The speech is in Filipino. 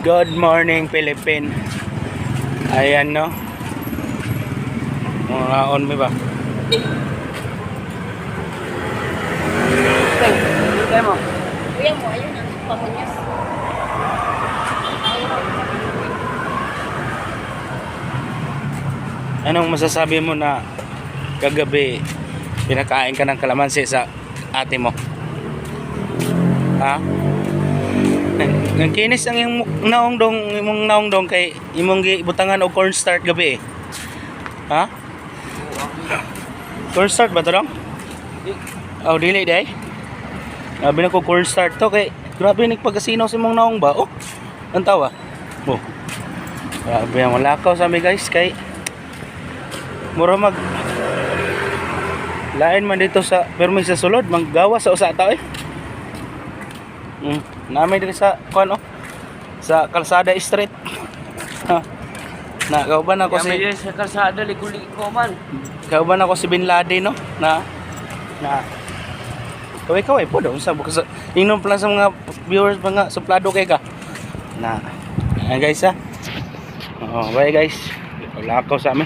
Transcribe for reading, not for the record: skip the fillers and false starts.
Good morning, Philippines. Ayan, no? Mga on me ba? Kaya mo. Kuya mo, ayun ang pamunyas. Anong masasabi mo na kagabi pinakain ka ng kalamansi sa ate mo? Ha? Ang kinis ang imong naong dong kay imong gibutangan og cornstarch gabi eh. Ha? Cornstarch ba to dong? Oh, dili day. Sabi na ko cornstarch to kay grabe nagpagkasino sa imong naong ba? Oh. Ang tawa. Oh. Grabe ang malakaw sa mi guys kay mura mag lain man dito sa permi sa sulod manggawa sa usa ta eh. Namay dito sa kuan oh. Sa Kalsada Street. Ha. Na kauban ako si Sa kalsada liko-liko man. kauban ako si Bin Laden no na kaway po daw sa bukas inom pa lang sa mga viewers mga suplado kay ka na ayan guys ha. Oh, bye guys. Lakaw sa amin.